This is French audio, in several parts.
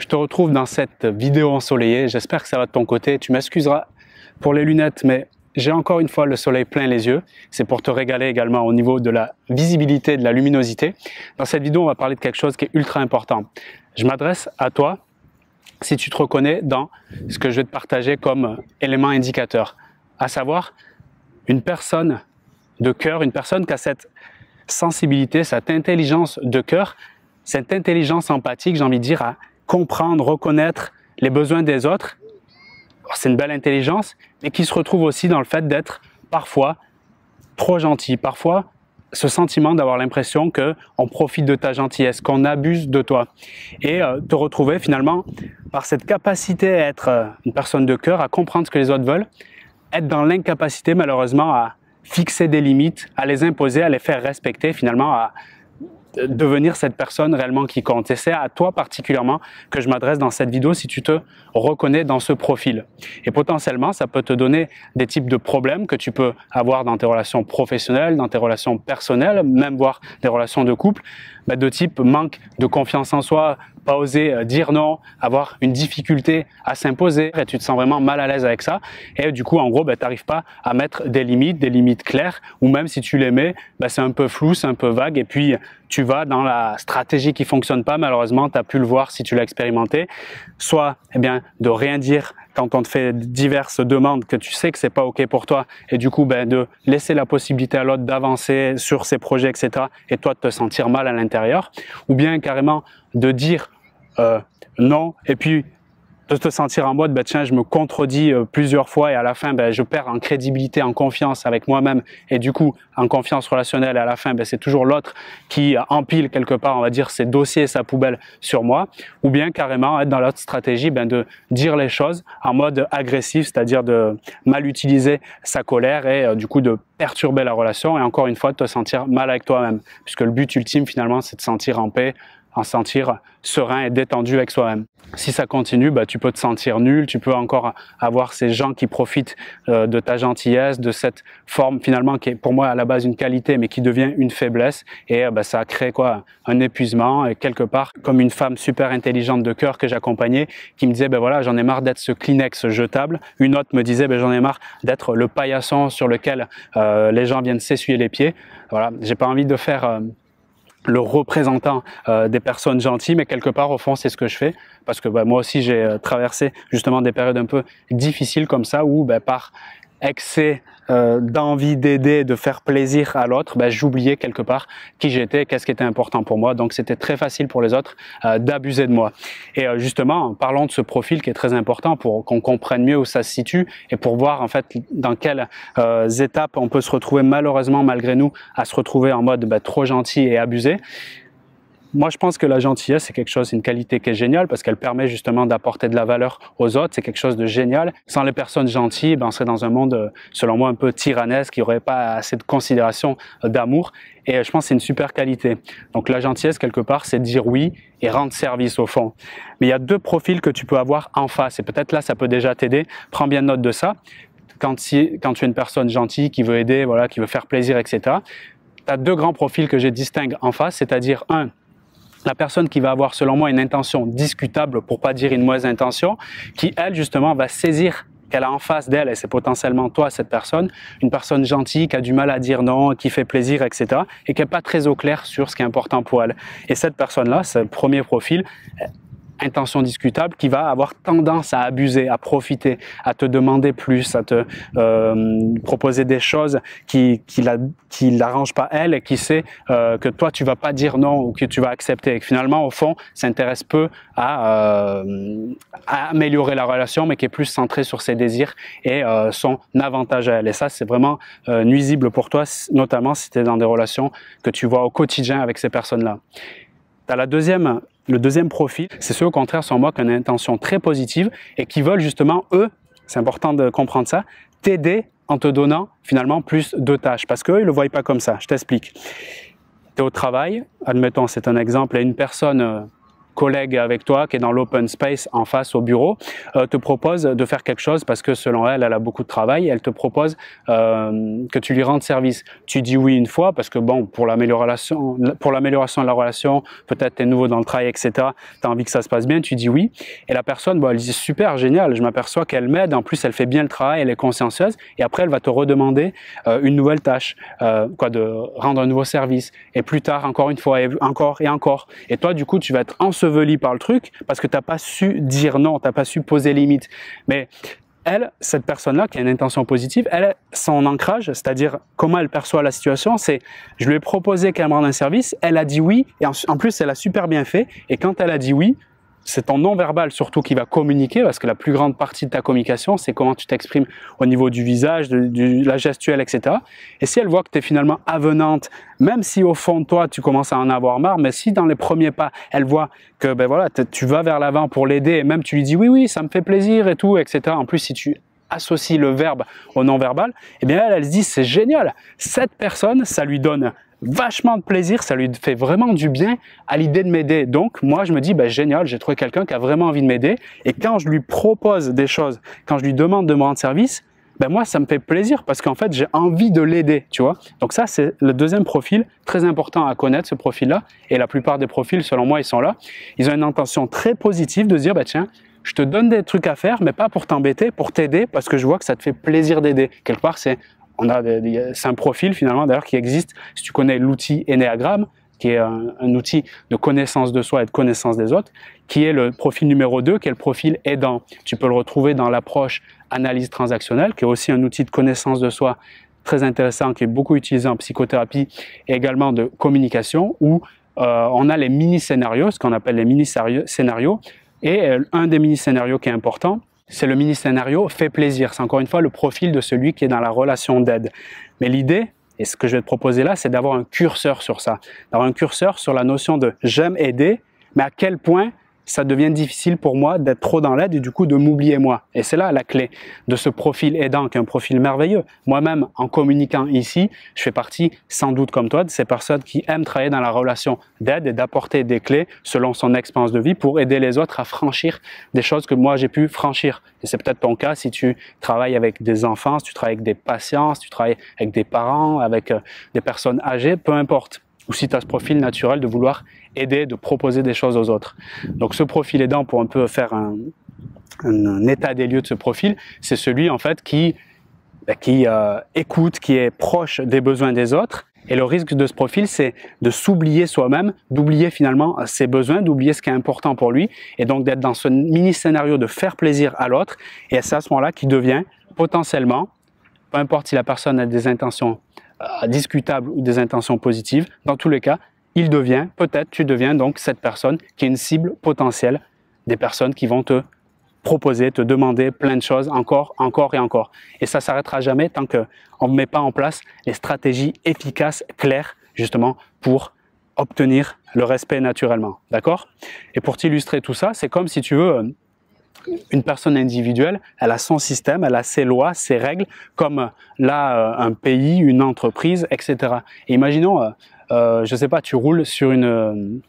te retrouve dans cette vidéo ensoleillée. J'espère que ça va de ton côté. Tu m'excuseras pour les lunettes, mais j'ai encore une fois le soleil plein les yeux. C'est pour te régaler également au niveau de la visibilité, de la luminosité. Dans cette vidéo, on va parler de quelque chose qui est ultra important. Je m'adresse à toi si tu te reconnais dans ce que je vais te partager comme élément indicateur, à savoir une personne de cœur, une personne qui a cette sensibilité, cette intelligence de cœur, cette intelligence empathique, j'ai envie de dire, à comprendre, reconnaître les besoins des autres. C'est une belle intelligence, mais qui se retrouve aussi dans le fait d'être parfois trop gentil, parfois ce sentiment d'avoir l'impression qu'on profite de ta gentillesse, qu'on abuse de toi. Et te retrouver finalement par cette capacité à être une personne de cœur, à comprendre ce que les autres veulent, être dans l'incapacité malheureusement à fixer des limites, à les imposer, à les faire respecter, finalement à devenir cette personne réellement qui compte. Et c'est à toi particulièrement que je m'adresse dans cette vidéo si tu te reconnais dans ce profil. Et potentiellement, ça peut te donner des types de problèmes que tu peux avoir dans tes relations professionnelles, dans tes relations personnelles, même voire des relations de couple, de type manque de confiance en soi, pas oser dire non, avoir une difficulté à s'imposer et tu te sens vraiment mal à l'aise avec ça. Et du coup, en gros, tu n'arrives pas à mettre des limites claires, ou même si tu les mets, c'est un peu flou, c'est un peu vague et puis tu vas dans la stratégie qui fonctionne pas. Malheureusement, tu as pu le voir si tu l'as expérimenté. Soit de rien dire quand on te fait diverses demandes que tu sais que c'est pas OK pour toi et du coup de laisser la possibilité à l'autre d'avancer sur ses projets, etc. et toi de te sentir mal à l'intérieur, ou bien carrément de dire non et puis de te sentir en mode tiens, je me contredis plusieurs fois et à la fin je perds en crédibilité, en confiance avec moi-même et du coup en confiance relationnelle et à la fin c'est toujours l'autre qui empile quelque part, on va dire, ses dossiers, sa poubelle sur moi, ou bien carrément être dans l'autre stratégie de dire les choses en mode agressif, c'est-à-dire de mal utiliser sa colère et du coup de perturber la relation et encore une fois de te sentir mal avec toi-même, puisque le but ultime finalement c'est de se sentir en paix, en sentir serein et détendu avec soi-même. Si ça continue, tu peux te sentir nul, tu peux encore avoir ces gens qui profitent de ta gentillesse, de cette forme finalement qui est pour moi à la base une qualité mais qui devient une faiblesse et ça crée un épuisement et quelque part comme une femme super intelligente de cœur que j'accompagnais qui me disait voilà, j'en ai marre d'être ce Kleenex jetable. Une autre me disait j'en ai marre d'être le paillasson sur lequel les gens viennent s'essuyer les pieds. Voilà, j'ai pas envie de faire le représentant des personnes gentilles, mais quelque part au fond c'est ce que je fais parce que moi aussi j'ai traversé justement des périodes un peu difficiles comme ça où par excès d'envie d'aider, de faire plaisir à l'autre, j'oubliais quelque part qui j'étais, qu'est-ce qui était important pour moi, donc c'était très facile pour les autres d'abuser de moi. Et justement, en parlant de ce profil qui est très important pour qu'on comprenne mieux où ça se situe et pour voir en fait dans quelles étapes on peut se retrouver malheureusement malgré nous à se retrouver en mode trop gentil et abusé. Moi, je pense que la gentillesse, c'est quelque chose, une qualité qui est géniale parce qu'elle permet justement d'apporter de la valeur aux autres. C'est quelque chose de génial. Sans les personnes gentilles, on serait dans un monde, selon moi, un peu tyrannesque, qui n'aurait pas assez de considération, d'amour. Et je pense que c'est une super qualité. Donc la gentillesse, quelque part, c'est dire oui et rendre service au fond. Mais il y a deux profils que tu peux avoir en face. Et peut-être là, ça peut déjà t'aider. Prends bien note de ça. Quand tu es une personne gentille qui veut aider, qui veut faire plaisir, etc., tu as deux grands profils que je distingue en face, c'est-à-dire la personne qui va avoir, selon moi, une intention discutable, pour pas dire une mauvaise intention, qui, elle, justement, va saisir qu'elle a en face d'elle, et c'est potentiellement toi, cette personne, une personne gentille, qui a du mal à dire non, qui fait plaisir, etc., et qui n'est pas très au clair sur ce qui est important pour elle. Et cette personne-là, c'est le premier profil, intention discutable, qui va avoir tendance à abuser, à profiter, à te demander plus, à te proposer des choses qui l'arrangent pas elle et qui sait que toi tu vas pas dire non ou que tu vas accepter et que finalement au fond s'intéresse peu à améliorer la relation mais qui est plus centré sur ses désirs et son avantage à elle. Et ça c'est vraiment nuisible pour toi, notamment si tu es dans des relations que tu vois au quotidien avec ces personnes-là. Tu as le deuxième profil, c'est ceux au contraire sont moi qui ont une intention très positive et qui veulent justement, eux, c'est important de comprendre ça, t'aider en te donnant finalement plus de tâches parce qu'eux, ils ne le voient pas comme ça. Je t'explique. Tu es au travail, admettons, c'est un exemple, et une personne collègue avec toi qui est dans l'open space en face au bureau te propose de faire quelque chose parce que selon elle, elle a beaucoup de travail, elle te propose que tu lui rendes service. Tu dis oui une fois parce que bon, pour l'amélioration de la relation, peut-être tu es nouveau dans le travail, etc. Tu as envie que ça se passe bien, tu dis oui. Et la personne, bon, elle dit super, génial, je m'aperçois qu'elle m'aide, en plus elle fait bien le travail, elle est consciencieuse, et après elle va te redemander une nouvelle tâche, de rendre un nouveau service, et plus tard encore une fois, et encore et encore. Et toi du coup tu vas être enseveli par le truc parce que tu n'as pas su dire non, tu n'as pas su poser limite. Mais elle, cette personne-là qui a une intention positive, elle, son ancrage, c'est-à-dire comment elle perçoit la situation, c'est je lui ai proposé qu'elle me rende un service, elle a dit oui, et en plus elle a super bien fait, et quand elle a dit oui, c'est ton non-verbal surtout qui va communiquer, parce que la plus grande partie de ta communication, c'est comment tu t'exprimes au niveau du visage, de la gestuelle, etc. Et si elle voit que tu es finalement avenante, même si au fond de toi, tu commences à en avoir marre, mais si dans les premiers pas, elle voit que ben voilà, tu vas vers l'avant pour l'aider, et même tu lui dis oui, oui, ça me fait plaisir et tout, etc. En plus, si tu associe le verbe au non-verbal, eh bien elle se dit c'est génial, cette personne, ça lui donne vachement de plaisir, ça lui fait vraiment du bien à l'idée de m'aider. Donc moi je me dis génial, j'ai trouvé quelqu'un qui a vraiment envie de m'aider, et quand je lui propose des choses, quand je lui demande de me rendre service, moi ça me fait plaisir parce qu'en fait j'ai envie de l'aider, tu vois. Donc ça c'est le deuxième profil, très important à connaître ce profil-là, et la plupart des profils selon moi ils sont là, ils ont une intention très positive de se dire tiens, je te donne des trucs à faire, mais pas pour t'embêter, pour t'aider, parce que je vois que ça te fait plaisir d'aider. Quelque part, c'est un profil finalement d'ailleurs qui existe, si tu connais l'outil Ennéagramme, qui est un outil de connaissance de soi et de connaissance des autres, qui est le profil numéro 2, qui est le profil aidant. Tu peux le retrouver dans l'approche analyse transactionnelle, qui est aussi un outil de connaissance de soi très intéressant, qui est beaucoup utilisé en psychothérapie et également de communication, où on a les mini-scénarios, ce qu'on appelle les mini-scénarios. Et un des mini-scénarios qui est important, c'est le mini-scénario fait plaisir. C'est encore une fois le profil de celui qui est dans la relation d'aide. Mais l'idée, et ce que je vais te proposer là, c'est d'avoir un curseur sur ça. D'avoir un curseur sur la notion de j'aime aider, mais à quel point ça devient difficile pour moi d'être trop dans l'aide et du coup de m'oublier moi. Et c'est là la clé de ce profil aidant, qui est un profil merveilleux. Moi-même, en communiquant ici, je fais partie, sans doute comme toi, de ces personnes qui aiment travailler dans la relation d'aide et d'apporter des clés selon son expérience de vie pour aider les autres à franchir des choses que moi j'ai pu franchir. Et c'est peut-être ton cas si tu travailles avec des enfants, si tu travailles avec des patients, si tu travailles avec des parents, avec des personnes âgées, peu importe. Ou si tu as ce profil naturel de vouloir aider, de proposer des choses aux autres. Donc ce profil aidant, pour un peu faire un état des lieux de ce profil, c'est celui en fait qui écoute, qui est proche des besoins des autres. Et le risque de ce profil, c'est de s'oublier soi-même, d'oublier finalement ses besoins, d'oublier ce qui est important pour lui, et donc d'être dans ce mini-scénario de faire plaisir à l'autre. Et c'est à ce moment-là qu'il devient potentiellement, peu importe si la personne a des intentions discutables ou des intentions positives, dans tous les cas, tu deviens donc cette personne qui est une cible potentielle des personnes qui vont te proposer, te demander plein de choses encore et encore. Et ça ne s'arrêtera jamais tant qu'on ne met pas en place les stratégies efficaces, claires, justement, pour obtenir le respect naturellement. D'accord? Et pour t'illustrer tout ça, c'est comme si tu veux une personne individuelle, elle a son système, elle a ses lois, ses règles, comme là, un pays, une entreprise, etc. Et imaginons, je sais pas, tu roules sur une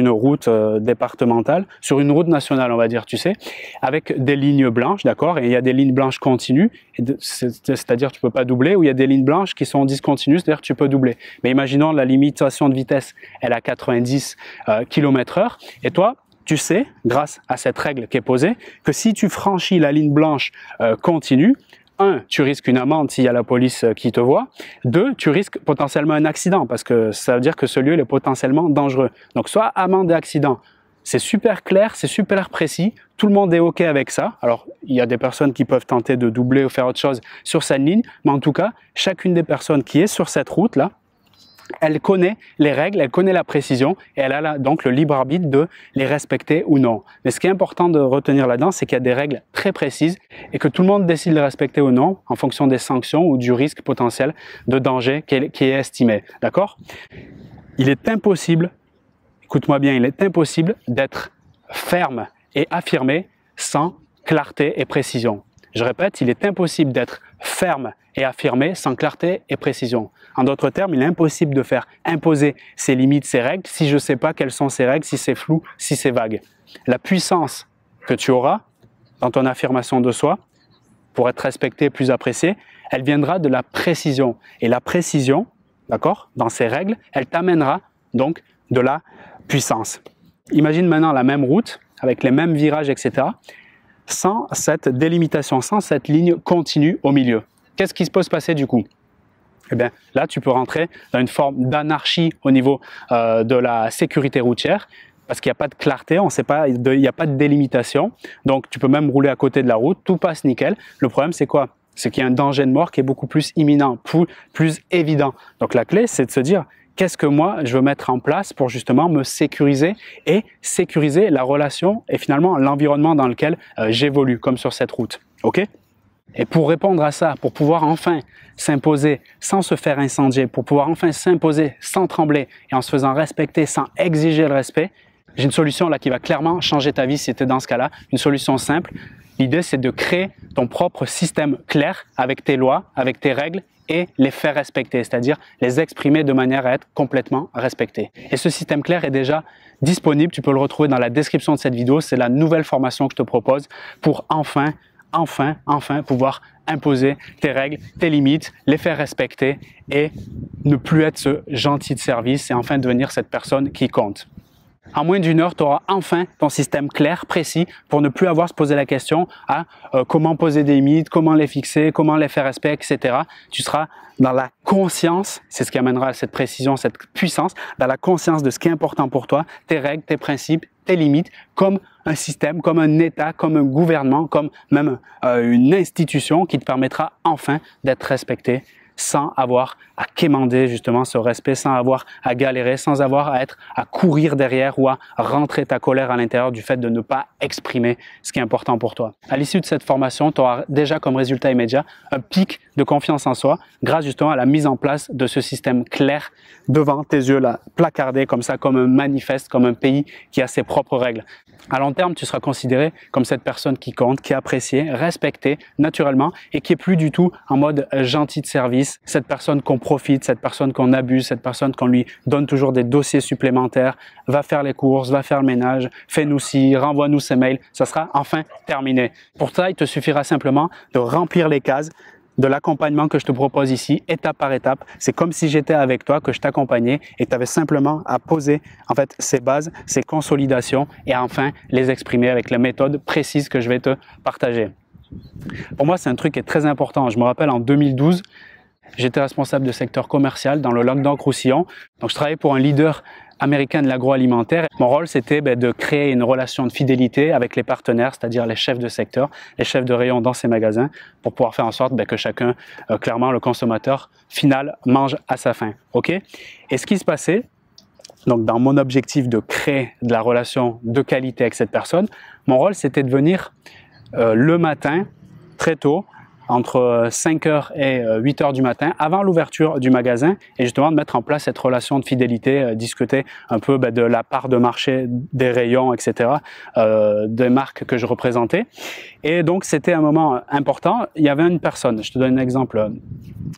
route départementale, sur une route nationale, on va dire, tu sais, avec des lignes blanches, d'accord, et il y a des lignes blanches continues, c'est-à-dire tu peux pas doubler, ou il y a des lignes blanches qui sont discontinues, c'est-à-dire tu peux doubler. Mais imaginons la limitation de vitesse, elle est à 90 km/h, et toi, tu sais, grâce à cette règle qui est posée, que si tu franchis la ligne blanche continue, 1, tu risques une amende s'il y a la police qui te voit. 2, tu risques potentiellement un accident parce que ça veut dire que ce lieu il est potentiellement dangereux. Donc soit amende et accident, c'est super clair, c'est super précis, tout le monde est OK avec ça. Alors, il y a des personnes qui peuvent tenter de doubler ou faire autre chose sur cette ligne, mais en tout cas, chacune des personnes qui est sur cette route-là, elle connaît les règles, elle connaît la précision et elle a donc le libre arbitre de les respecter ou non. Mais ce qui est important de retenir là-dedans, c'est qu'il y a des règles très précises et que tout le monde décide de les respecter ou non en fonction des sanctions ou du risque potentiel de danger qui est estimé. D'accord? Il est impossible, écoute-moi bien, il est impossible d'être ferme et affirmé sans clarté et précision. Je répète, il est impossible d'être ferme et affirmé sans clarté et précision. En d'autres termes, il est impossible de faire imposer ses limites, ses règles, si je ne sais pas quelles sont ces règles, si c'est flou, si c'est vague. La puissance que tu auras dans ton affirmation de soi, pour être respecté, plus apprécié, elle viendra de la précision. Et la précision, d'accord, dans ces règles, elle t'amènera donc de la puissance. Imagine maintenant la même route, avec les mêmes virages, etc., sans cette délimitation, sans cette ligne continue au milieu. Qu'est-ce qui peut se passer du coup? Eh bien, là, tu peux rentrer dans une forme d'anarchie au niveau de la sécurité routière, parce qu'il n'y a pas de clarté, on sait pas, il n'y a pas de délimitation. Donc, tu peux même rouler à côté de la route, tout passe nickel. Le problème, c'est quoi? C'est qu'il y a un danger de mort qui est beaucoup plus imminent, plus évident. Donc, la clé, c'est de se dire, qu'est-ce que moi, je veux mettre en place pour justement me sécuriser et sécuriser la relation et finalement l'environnement dans lequel j'évolue, comme sur cette route. OK? Et pour répondre à ça, pour pouvoir enfin s'imposer sans se faire incendier, pour pouvoir enfin s'imposer sans trembler et en se faisant respecter sans exiger le respect, j'ai une solution là qui va clairement changer ta vie si tu es dans ce cas-là. Une solution simple. L'idée, c'est de créer ton propre système clair avec tes lois, avec tes règles et les faire respecter, c'est-à-dire les exprimer de manière à être complètement respecté. Et ce système clair est déjà disponible. Tu peux le retrouver dans la description de cette vidéo. C'est la nouvelle formation que je te propose pour enfin pouvoir imposer tes règles, tes limites, les faire respecter et ne plus être ce gentil de service et enfin devenir cette personne qui compte. En moins d'une heure, tu auras enfin ton système clair, précis, pour ne plus avoir à se poser la question à comment poser des limites, comment les fixer, comment les faire respecter, etc. Tu seras dans la conscience, c'est ce qui amènera à cette précision, cette puissance, dans la conscience de ce qui est important pour toi, tes règles, tes principes, tes limites, comme un système, comme un État, comme un gouvernement, comme même une institution qui te permettra enfin d'être respecté sans avoir à quémander justement ce respect, sans avoir à galérer, sans avoir à courir derrière ou à rentrer ta colère à l'intérieur du fait de ne pas exprimer ce qui est important pour toi. À l'issue de cette formation, tu auras déjà comme résultat immédiat un pic de confiance en soi grâce justement à la mise en place de ce système clair devant tes yeux là, placardé comme ça, comme un manifeste, comme un pays qui a ses propres règles. À long terme, tu seras considéré comme cette personne qui compte, qui est appréciée, respectée naturellement et qui est plus du tout en mode gentil de service, cette personne qu'on profite, cette personne qu'on abuse, cette personne qu'on lui donne toujours des dossiers supplémentaires, va faire les courses, va faire le ménage, fais-nous ci, renvoie-nous ces mails, ça sera enfin terminé. Pour ça, il te suffira simplement de remplir les cases de l'accompagnement que je te propose ici, étape par étape. C'est comme si j'étais avec toi, que je t'accompagnais et tu avais simplement à poser en fait ces bases, ces consolidations et enfin les exprimer avec la méthode précise que je vais te partager. Pour moi, c'est un truc qui est très important. Je me rappelle en 2012, j'étais responsable de secteur commercial dans le Languedoc-Roussillon. Donc, je travaillais pour un leader américain de l'agroalimentaire. Mon rôle, c'était de créer une relation de fidélité avec les partenaires, c'est-à-dire les chefs de secteur, les chefs de rayon dans ces magasins, pour pouvoir faire en sorte que chacun, clairement, le consommateur final, mange à sa faim. OK? Et ce qui se passait, donc dans mon objectif de créer de la relation de qualité avec cette personne, mon rôle, c'était de venir le matin, très tôt, entre 5h et 8h du matin, avant l'ouverture du magasin, et justement de mettre en place cette relation de fidélité, discuter un peu de la part de marché, des rayons, etc., des marques que je représentais. Et donc, c'était un moment important. Il y avait une personne, je te donne un exemple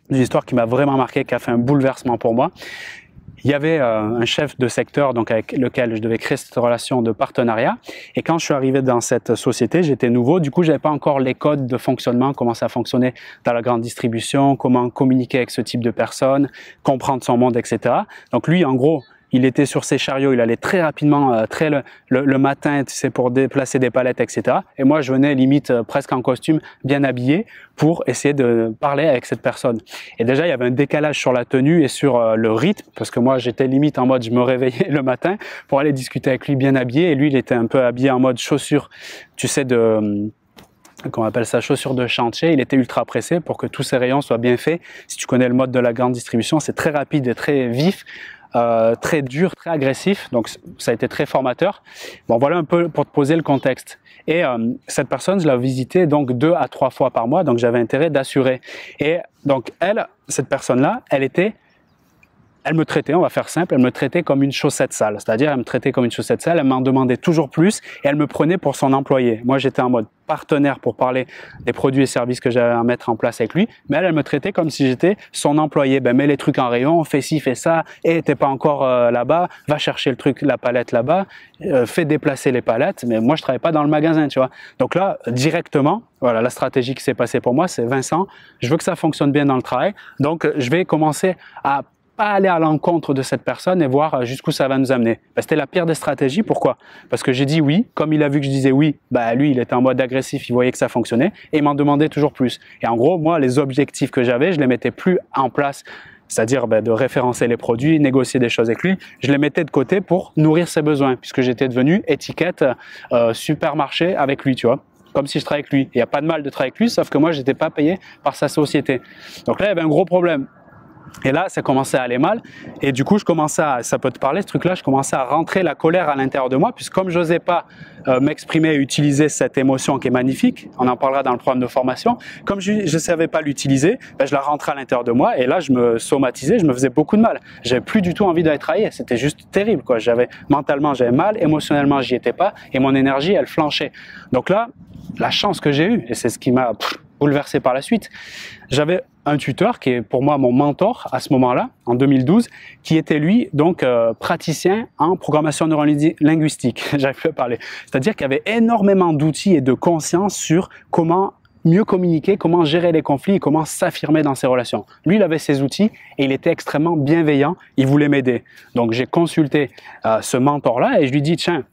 d'une histoire qui m'a vraiment marqué, qui a fait un bouleversement pour moi. Il y avait un chef de secteur donc avec lequel je devais créer cette relation de partenariat. Et quand je suis arrivé dans cette société, j'étais nouveau. Du coup, j'avais pas encore les codes de fonctionnement, comment ça fonctionnait dans la grande distribution, comment communiquer avec ce type de personnes, comprendre son monde, etc. Donc lui, en gros, il était sur ses chariots, il allait très rapidement, le matin, tu sais, pour déplacer des palettes, etc. Et moi, je venais limite presque en costume, bien habillé, pour essayer de parler avec cette personne. Et déjà, il y avait un décalage sur la tenue et sur le rythme, parce que moi, j'étais limite en mode, je me réveillais le matin pour aller discuter avec lui bien habillé, et lui, il était un peu habillé en mode chaussures, tu sais, qu'on appelle ça chaussures de chantier. Il était ultra pressé pour que tous ces rayons soient bien faits. Si tu connais le mode de la grande distribution, c'est très rapide et très vif. Très dur, très agressif, donc ça a été très formateur. Bon, voilà un peu pour te poser le contexte. Et cette personne, je la visitais donc 2 à 3 fois par mois, donc j'avais intérêt d'assurer. Et donc cette personne-là, elle était elle me traitait, on va faire simple, elle me traitait comme une chaussette sale. C'est-à-dire, elle me traitait comme une chaussette sale, elle m'en demandait toujours plus et elle me prenait pour son employé. Moi, j'étais en mode partenaire pour parler des produits et services que j'avais à mettre en place avec lui, mais elle me traitait comme si j'étais son employé. Ben, mets les trucs en rayon, fais ci, fais ça, et t'es pas encore là-bas, va chercher le truc, la palette là-bas, fais déplacer les palettes, mais moi, je travaille pas dans le magasin, tu vois. Donc là, directement, voilà, la stratégie qui s'est passée pour moi, c'est Vincent, je veux que ça fonctionne bien dans le travail, donc je vais commencer à pas aller à l'encontre de cette personne et voir jusqu'où ça va nous amener. Ben, c'était la pire des stratégies. Pourquoi? Parce que j'ai dit oui. Comme il a vu que je disais oui, ben, lui, il était en mode agressif, il voyait que ça fonctionnait et il m'en demandait toujours plus. Et en gros, moi, les objectifs que j'avais, je les mettais plus en place. C'est-à-dire ben, de référencer les produits, négocier des choses avec lui. Je les mettais de côté pour nourrir ses besoins, puisque j'étais devenu étiquette supermarché avec lui, tu vois. Comme si je travaillais avec lui. Il n'y a pas de mal de travailler avec lui, sauf que moi, je n'étais pas payé par sa société. Donc là, il y avait un gros problème. Et là, ça commençait à aller mal. Et du coup, je commençais à, ça peut te parler, ce truc-là, je commençais à rentrer la colère à l'intérieur de moi, puisque comme je n'osais pas m'exprimer et utiliser cette émotion qui est magnifique, on en parlera dans le programme de formation, comme je ne savais pas l'utiliser, ben, je la rentrais à l'intérieur de moi et là, je me somatisais, je me faisais beaucoup de mal. J'avais plus du tout envie d'aller travailler. C'était juste terrible, quoi. Mentalement, j'avais mal, émotionnellement, j'y étais pas et mon énergie, elle flanchait. Donc là, la chance que j'ai eue, et c'est ce qui m'a bouleversé par la suite, j'avais un tuteur qui est pour moi mon mentor à ce moment-là, en 2012, qui était lui donc praticien en programmation neurolinguistique, j'arrive plus à parler. C'est-à-dire qu'il y avait énormément d'outils et de conscience sur comment mieux communiquer, comment gérer les conflits et comment s'affirmer dans ses relations. Lui, il avait ses outils et il était extrêmement bienveillant, il voulait m'aider. Donc j'ai consulté ce mentor-là et je lui dis, tiens,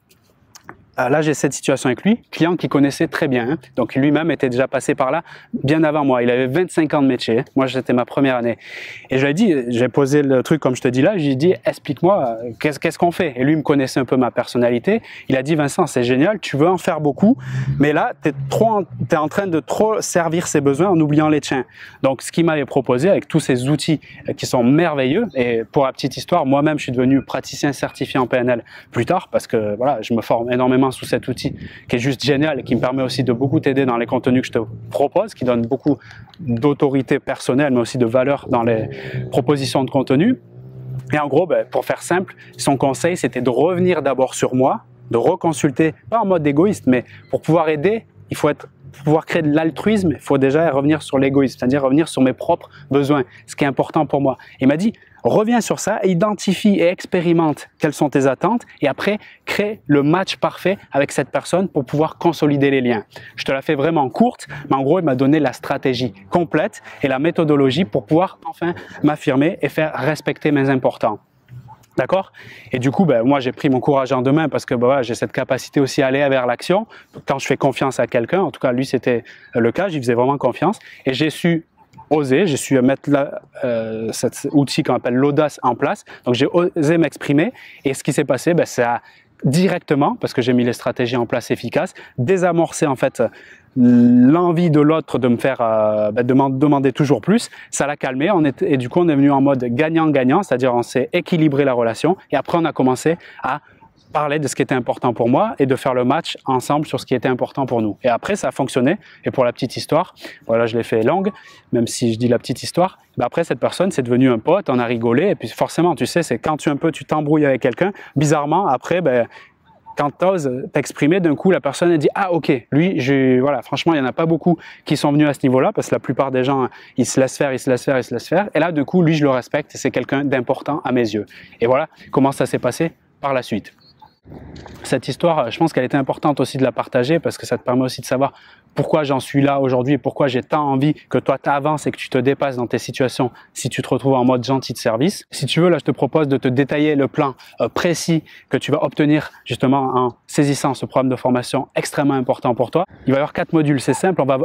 là, j'ai cette situation avec lui, client qu'il connaissait très bien. Hein. Donc, lui-même était déjà passé par là bien avant moi. Il avait 25 ans de métier. Moi, c'était ma première année. Et je lui ai dit, j'ai posé le truc comme je te dis là, je lui ai dit, explique-moi, qu'est-ce qu'on fait? Et lui, il me connaissait un peu ma personnalité. Il a dit, Vincent, c'est génial, tu veux en faire beaucoup, mais là, t'es en train de trop servir ses besoins en oubliant les tiens. Donc, ce qu'il m'avait proposé avec tous ces outils qui sont merveilleux, et pour la petite histoire, moi-même, je suis devenu praticien certifié en PNL plus tard parce que, voilà, je me forme énormément sous cet outil qui est juste génial et qui me permet aussi de beaucoup t'aider dans les contenus que je te propose, qui donne beaucoup d'autorité personnelle mais aussi de valeur dans les propositions de contenu. Et en gros, ben, pour faire simple, son conseil c'était de revenir d'abord sur moi, de reconsulter, pas en mode égoïste, mais pour pouvoir aider, il faut pouvoir créer de l'altruisme, il faut déjà revenir sur l'égoïsme, c'est-à-dire revenir sur mes propres besoins, ce qui est important pour moi. Il m'a dit, reviens sur ça, identifie et expérimente quelles sont tes attentes et après, crée le match parfait avec cette personne pour pouvoir consolider les liens. Je te la fais vraiment courte, mais en gros, il m'a donné la stratégie complète et la méthodologie pour pouvoir enfin m'affirmer et faire respecter mes importants. D'accord? Et du coup, ben, moi, j'ai pris mon courage en deux mains parce que ben, voilà, j'ai cette capacité aussi à aller vers l'action. Quand je fais confiance à quelqu'un, en tout cas, lui, c'était le cas, j'y faisais vraiment confiance. Et j'ai su oser, j'ai su mettre cet outil qu'on appelle l'audace en place. Donc, j'ai osé m'exprimer. Et ce qui s'est passé, ben, ça a directement, parce que j'ai mis les stratégies en place efficaces, désamorcer en fait l'envie de l'autre de me faire de m'en demander toujours plus, ça l'a calmé et du coup on est venu en mode gagnant-gagnant, c'est-à-dire on s'est équilibré la relation et après on a commencé à parler de ce qui était important pour moi et de faire le match ensemble sur ce qui était important pour nous. Et après ça a fonctionné et pour la petite histoire, voilà je l'ai fait longue, même si je dis la petite histoire, ben après cette personne c'est devenu un pote, on a rigolé et puis forcément tu sais c'est quand tu t'embrouilles avec quelqu'un, bizarrement après ben quand tu oses t'exprimer, d'un coup, la personne a dit « Ah, ok, lui, voilà, franchement, il n'y en a pas beaucoup qui sont venus à ce niveau-là parce que la plupart des gens, ils se laissent faire, ils se laissent faire, ils se laissent faire. Et là, du coup, lui, je le respecte et c'est quelqu'un d'important à mes yeux. » Et voilà comment ça s'est passé par la suite. Cette histoire, je pense qu'elle était importante aussi de la partager parce que ça te permet aussi de savoir pourquoi j'en suis là aujourd'hui et pourquoi j'ai tant envie que toi t'avances et que tu te dépasses dans tes situations si tu te retrouves en mode gentil de service. Si tu veux, là je te propose de te détailler le plan précis que tu vas obtenir justement en saisissant ce programme de formation extrêmement important pour toi. Il va y avoir 4 modules, c'est simple. On va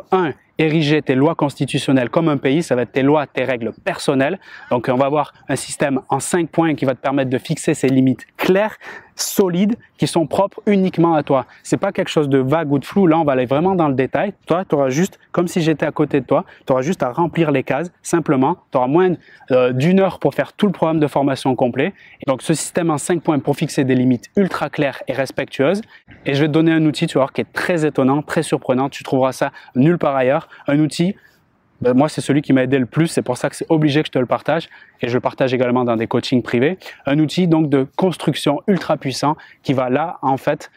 ériger tes lois constitutionnelles comme un pays, ça va être tes lois, tes règles personnelles. Donc on va avoir un système en 5 points qui va te permettre de fixer ces limites claires, solides, qui sont propres uniquement à toi. C'est pas quelque chose de vague ou de flou, là on va aller vraiment dans le détail. Toi, tu auras juste, comme si j'étais à côté de toi, tu auras juste à remplir les cases, simplement. Tu auras moins d'une heure pour faire tout le programme de formation complet. Et donc ce système en 5 points pour fixer des limites ultra claires et respectueuses. Et je vais te donner un outil, tu vas voir, qui est très étonnant, très surprenant. Tu trouveras ça nulle part ailleurs. Un outil Ben, moi, c'est celui qui m'a aidé le plus. C'est pour ça que c'est obligé que je te le partage. Et je le partage également dans des coachings privés. Un outil donc de construction ultra puissant qui va là, en fait,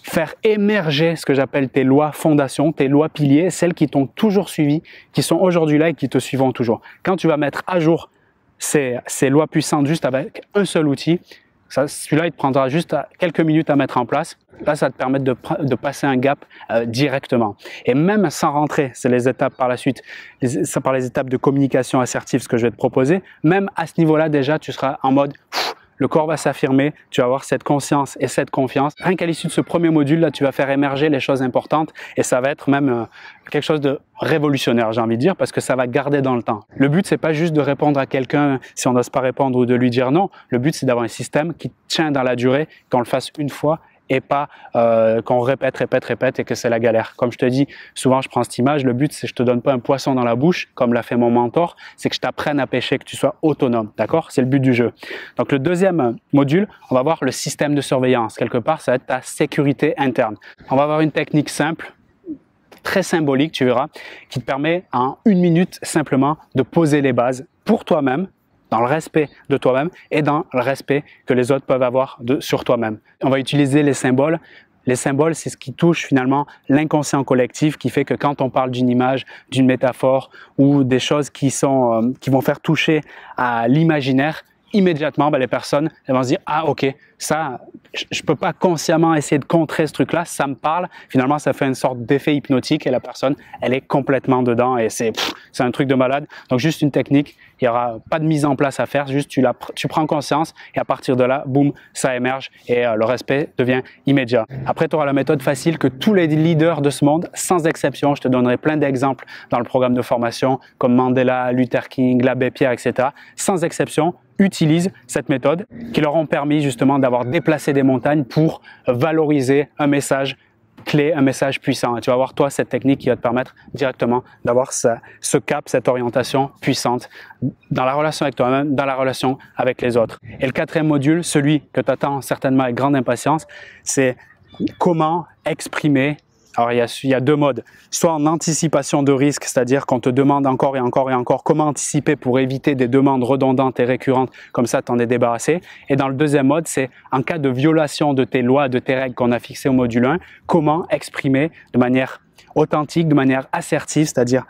faire émerger ce que j'appelle tes lois fondations, tes lois piliers, celles qui t'ont toujours suivi, qui sont aujourd'hui là et qui te suivront toujours. Quand tu vas mettre à jour ces lois puissantes juste avec un seul outil, celui-là, il te prendra juste quelques minutes à mettre en place. Là, ça va te permettre de passer un gap directement. Et même sans rentrer, c'est les étapes par la suite, par les étapes de communication assertive, ce que je vais te proposer, même à ce niveau-là, déjà, tu seras en mode... Le corps va s'affirmer, tu vas avoir cette conscience et cette confiance. Rien qu'à l'issue de ce premier module, là, tu vas faire émerger les choses importantes et ça va être même quelque chose de révolutionnaire, j'ai envie de dire, parce que ça va garder dans le temps. Le but, c'est pas juste de répondre à quelqu'un si on n'ose pas répondre ou de lui dire non. Le but, c'est d'avoir un système qui tient dans la durée, qu'on le fasse une fois et pas qu'on répète et que c'est la galère. Comme je te dis, souvent je prends cette image, le but c'est que je te donne pas un poisson dans la bouche, comme l'a fait mon mentor, c'est que je t'apprenne à pêcher, que tu sois autonome, d'accord? C'est le but du jeu. Donc le deuxième module, on va voir le système de surveillance. Quelque part, ça va être ta sécurité interne. On va avoir une technique simple, très symbolique, tu verras, qui te permet en 1 minute simplement de poser les bases pour toi-même, dans le respect de toi-même et dans le respect que les autres peuvent avoir sur toi-même. On va utiliser les symboles. Les symboles, c'est ce qui touche finalement l'inconscient collectif, qui fait que quand on parle d'une image, d'une métaphore ou des choses qui vont faire toucher à l'imaginaire, immédiatement, les personnes elles vont se dire « Ah, ok, ça, je peux pas consciemment essayer de contrer ce truc-là, ça me parle. » Finalement, ça fait une sorte d'effet hypnotique et la personne, elle est complètement dedans et c'est un truc de malade. Donc, juste une technique, il n'y aura pas de mise en place à faire, juste tu prends conscience et à partir de là, boum, ça émerge et le respect devient immédiat. Après, tu auras la méthode facile que tous les leaders de ce monde, sans exception, je te donnerai plein d'exemples dans le programme de formation comme Mandela, Luther King, l'abbé Pierre, etc. Sans exception, utilisent cette méthode qui leur ont permis justement d'avoir déplacé des montagnes pour valoriser un message clé, un message puissant. Et tu vas voir, toi, cette technique qui va te permettre directement d'avoir ce cap, cette orientation puissante dans la relation avec toi-même, dans la relation avec les autres. Et le quatrième module, celui que tu attends certainement avec grande impatience, c'est comment exprimer. Alors, il y a deux modes, soit en anticipation de risque, c'est-à-dire qu'on te demande encore et encore et encore comment anticiper pour éviter des demandes redondantes et récurrentes, comme ça tu en es débarrassé. Et dans le deuxième mode, c'est en cas de violation de tes lois, de tes règles qu'on a fixées au module 1, comment exprimer de manière authentique, de manière assertive, c'est-à-dire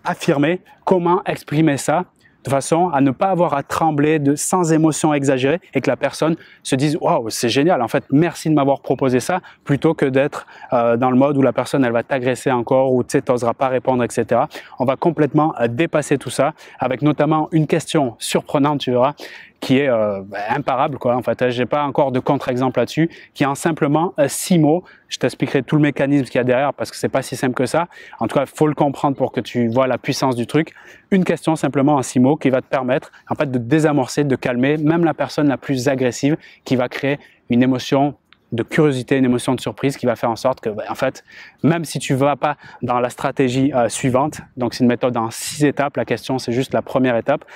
affirmer, comment exprimer ça de façon à ne pas avoir à trembler sans émotion exagérée et que la personne se dise « Waouh, c'est génial, en fait, merci de m'avoir proposé ça », plutôt que d'être dans le mode où la personne, elle va t'agresser encore ou tu n'oseras pas répondre, etc. On va complètement dépasser tout ça avec notamment une question surprenante, tu verras, qui est imparable, quoi. En fait, j'ai pas encore de contre-exemple là-dessus, qui est en simplement 6 mots. Je t'expliquerai tout le mécanisme qu'il y a derrière parce que c'est pas si simple que ça. En tout cas, il faut le comprendre pour que tu vois la puissance du truc. Une question simplement en 6 mots qui va te permettre en fait de désamorcer, de calmer même la personne la plus agressive, qui va créer une émotion de curiosité, une émotion de surprise qui va faire en sorte que, en fait, même si tu ne vas pas dans la stratégie suivante, donc c'est une méthode en 6 étapes, la question c'est juste la première étape.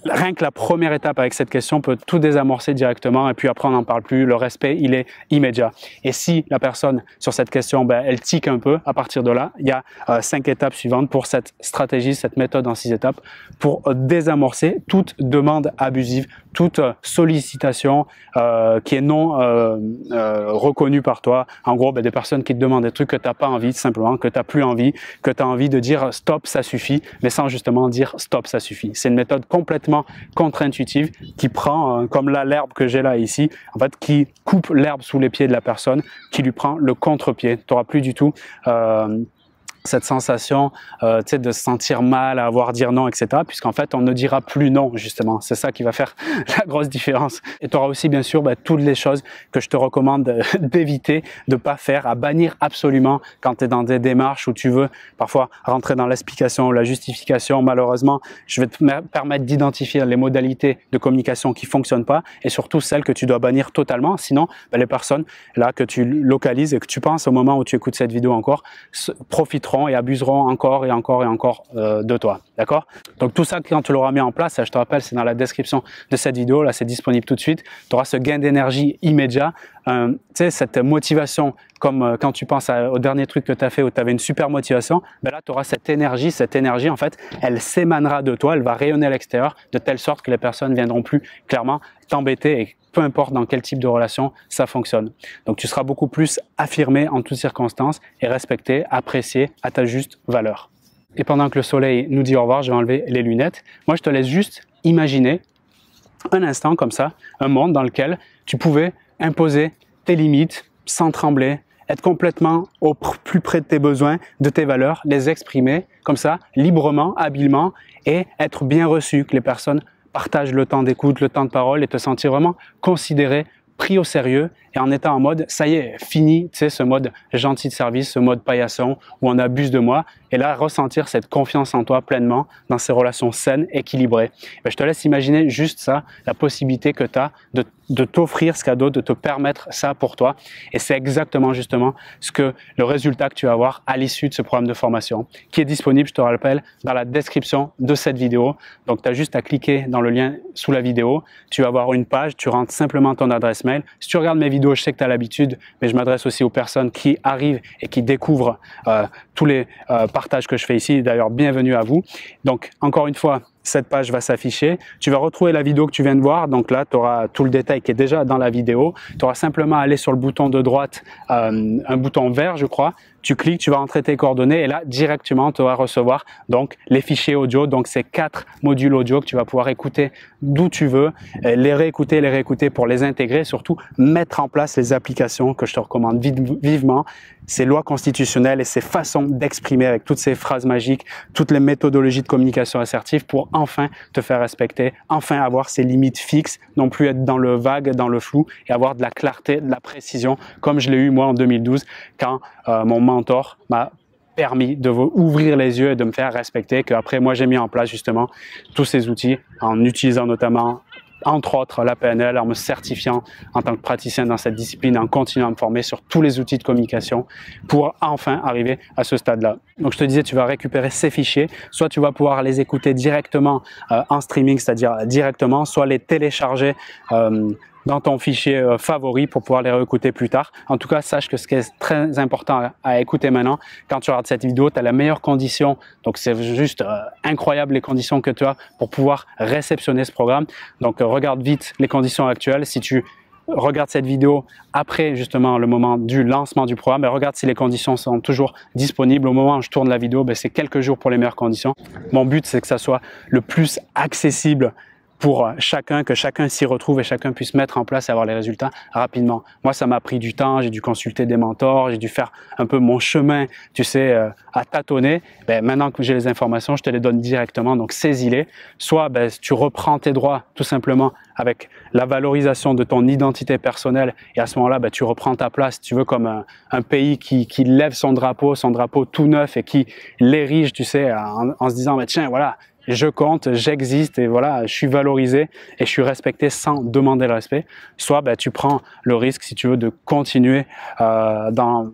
Rien que la première étape avec cette question peut tout désamorcer directement et puis après on n'en parle plus, le respect il est immédiat. Et si la personne sur cette question, elle tique un peu, à partir de là, il y a 5 étapes suivantes pour cette stratégie, cette méthode en 6 étapes pour désamorcer toute demande abusive, toute sollicitation qui est non reconnue par toi. En gros, des personnes qui te demandent des trucs que tu n'as pas envie, simplement, que tu n'as plus envie, que tu as envie de dire stop, ça suffit, mais sans justement dire stop, ça suffit. C'est une méthode complètement contre-intuitive qui prend, comme là l'herbe que j'ai là ici, en fait, qui coupe l'herbe sous les pieds de la personne, qui lui prend le contre-pied. Tu n'auras plus du tout cette sensation de se sentir mal, à avoir dire non, etc. Puisqu'en fait, on ne dira plus non, justement. C'est ça qui va faire la grosse différence. Et tu auras aussi, bien sûr, toutes les choses que je te recommande d'éviter, de ne pas faire, à bannir absolument quand tu es dans des démarches où tu veux parfois rentrer dans l'explication ou la justification. Malheureusement, je vais te permettre d'identifier les modalités de communication qui ne fonctionnent pas et surtout celles que tu dois bannir totalement. Sinon, les personnes là que tu localises et que tu penses au moment où tu écoutes cette vidéo encore profiteront profiteront et abuseront encore et encore et encore de toi. D'accord? Donc tout ça, quand tu l'auras mis en place, je te rappelle, c'est dans la description de cette vidéo, là c'est disponible tout de suite, tu auras ce gain d'énergie immédiat, tu sais, cette motivation, comme quand tu penses au dernier truc que tu as fait où tu avais une super motivation, ben là tu auras cette énergie en fait, elle s'émanera de toi, elle va rayonner à l'extérieur de telle sorte que les personnes ne viendront plus clairement t'embêter et peu importe dans quel type de relation ça fonctionne. Donc tu seras beaucoup plus affirmé en toutes circonstances et respecté, apprécié à ta juste valeur. Et pendant que le soleil nous dit au revoir, je vais enlever les lunettes. Moi, je te laisse juste imaginer un instant comme ça, un monde dans lequel tu pouvais imposer tes limites sans trembler, être complètement au plus près de tes besoins, de tes valeurs, les exprimer comme ça, librement, habilement et être bien reçu, que les personnes partagent le temps d'écoute, le temps de parole et te sentir vraiment considéré, pris au sérieux et en étant en mode, ça y est, fini, tu sais, ce mode gentil de service, ce mode paillasson où on abuse de moi et là, ressentir cette confiance en toi pleinement dans ces relations saines, équilibrées. Et je te laisse imaginer juste ça, la possibilité que tu as de t'offrir ce cadeau, de te permettre ça pour toi et c'est exactement justement le résultat que tu vas avoir à l'issue de ce programme de formation qui est disponible, je te rappelle, dans la description de cette vidéo. Donc, tu as juste à cliquer dans le lien sous la vidéo, tu vas avoir une page, tu rentres simplement ton adresse mail. Si tu regardes mes vidéos, je sais que tu as l'habitude, mais je m'adresse aussi aux personnes qui arrivent et qui découvrent tous les partages que je fais ici. D'ailleurs, bienvenue à vous. Donc, encore une fois, cette page va s'afficher. Tu vas retrouver la vidéo que tu viens de voir. Donc là, tu auras tout le détail qui est déjà dans la vidéo. Tu auras simplement à aller sur le bouton de droite, un bouton vert, je crois. Tu cliques, tu vas entrer tes coordonnées et là, directement, tu vas recevoir donc les fichiers audio. Donc, ces 4 modules audio que tu vas pouvoir écouter d'où tu veux, les réécouter pour les intégrer, surtout mettre en place les applications que je te recommande vivement, ces lois constitutionnelles et ces façons d'exprimer avec toutes ces phrases magiques, toutes les méthodologies de communication assertive pour enfin te faire respecter, enfin avoir ces limites fixes, non plus être dans le vague, dans le flou et avoir de la clarté, de la précision, comme je l'ai eu moi en 2012 quand mon mentor m'a permis de ouvrir les yeux et de me faire respecter, qu'après moi j'ai mis en place justement tous ces outils en utilisant notamment entre autres la PNL, en me certifiant en tant que praticien dans cette discipline, en continuant à me former sur tous les outils de communication pour enfin arriver à ce stade-là. Donc je te disais, tu vas récupérer ces fichiers, soit tu vas pouvoir les écouter directement en streaming, c'est-à-dire directement, soit les télécharger dans ton fichier favori pour pouvoir les réécouter plus tard. En tout cas, sache que ce qui est très important à écouter maintenant, quand tu regardes cette vidéo, tu as la meilleure condition. Donc, c'est juste incroyable les conditions que tu as pour pouvoir réceptionner ce programme. Donc, regarde vite les conditions actuelles. Si tu regardes cette vidéo après justement le moment du lancement du programme, regarde si les conditions sont toujours disponibles. Au moment où je tourne la vidéo, c'est quelques jours pour les meilleures conditions. Mon but, c'est que ça soit le plus accessible pour chacun, que chacun s'y retrouve et chacun puisse mettre en place et avoir les résultats rapidement. Moi, ça m'a pris du temps, j'ai dû consulter des mentors, j'ai dû faire un peu mon chemin, tu sais, à tâtonner. Maintenant que j'ai les informations, je te les donne directement, donc saisis-les. Soit tu reprends tes droits tout simplement avec la valorisation de ton identité personnelle et à ce moment-là, tu reprends ta place, tu veux, comme un pays qui lève son drapeau tout neuf et qui l'érige, tu sais, en se disant, tiens, voilà, je compte, j'existe et voilà, je suis valorisé et je suis respecté sans demander le respect. Soit tu prends le risque, si tu veux, de continuer dans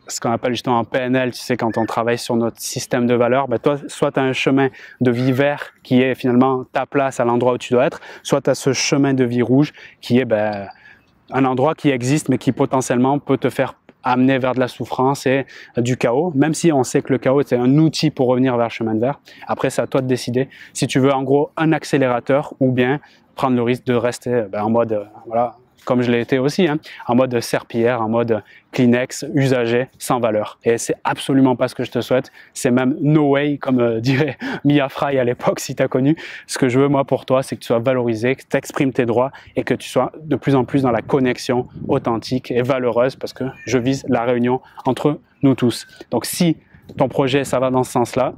ce qu'on appelle justement en PNL, tu sais, quand on travaille sur notre système de valeurs, toi, soit tu as un chemin de vie vert qui est finalement ta place à l'endroit où tu dois être, soit tu as ce chemin de vie rouge qui est un endroit qui existe mais qui potentiellement peut te faire amener vers de la souffrance et du chaos, même si on sait que le chaos est un outil pour revenir vers le chemin de verre. Après, c'est à toi de décider si tu veux en gros un accélérateur ou bien prendre le risque de rester en mode, voilà, comme je l'ai été aussi, en mode serpillière, en mode Kleenex, usagé, sans valeur. Et c'est absolument pas ce que je te souhaite. C'est même no way, comme dirait Mia Fry à l'époque, si tu as connu. Ce que je veux, moi, pour toi, c'est que tu sois valorisé, que tu exprimes tes droits et que tu sois de plus en plus dans la connexion authentique et valeureuse parce que je vise la réunion entre nous tous. Donc, si ton projet, ça va dans ce sens-là,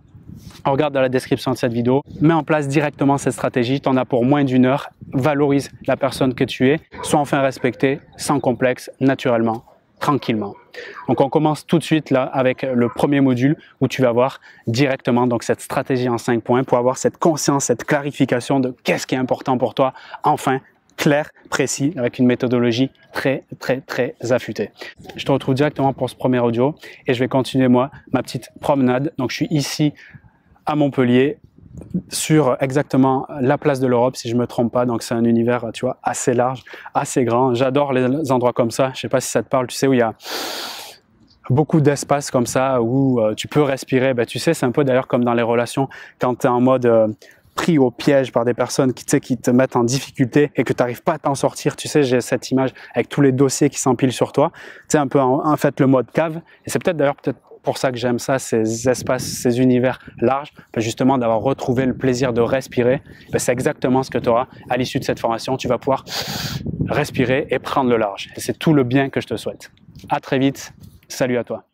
regarde dans la description de cette vidéo, mets en place directement cette stratégie, tu en as pour moins d'1 heure, valorise la personne que tu es, sois enfin respecté, sans complexe, naturellement, tranquillement. Donc on commence tout de suite là avec le premier module où tu vas voir directement donc cette stratégie en 5 points pour avoir cette conscience, cette clarification de qu'est-ce qui est important pour toi, enfin clair, précis, avec une méthodologie très affûtée. Je te retrouve directement pour ce premier audio et je vais continuer moi ma petite promenade. Donc je suis ici à Montpellier, sur exactement la place de l'Europe, si je me trompe pas. Donc c'est un univers, tu vois, assez large, assez grand. J'adore les endroits comme ça. Je sais pas si ça te parle, tu sais, où il y a beaucoup d'espace comme ça, où tu peux respirer. Ben, tu sais, c'est un peu d'ailleurs comme dans les relations, quand tu es en mode pris au piège par des personnes qui, tu sais, qui te mettent en difficulté et que tu n'arrives pas à t'en sortir. Tu sais, j'ai cette image avec tous les dossiers qui s'empilent sur toi. Tu sais, un peu en fait le mode cave. Et c'est peut-être pour ça que j'aime ça, ces espaces, ces univers larges, justement d'avoir retrouvé le plaisir de respirer. C'est exactement ce que tu auras à l'issue de cette formation. Tu vas pouvoir respirer et prendre le large. Et c'est tout le bien que je te souhaite. À très vite. Salut à toi.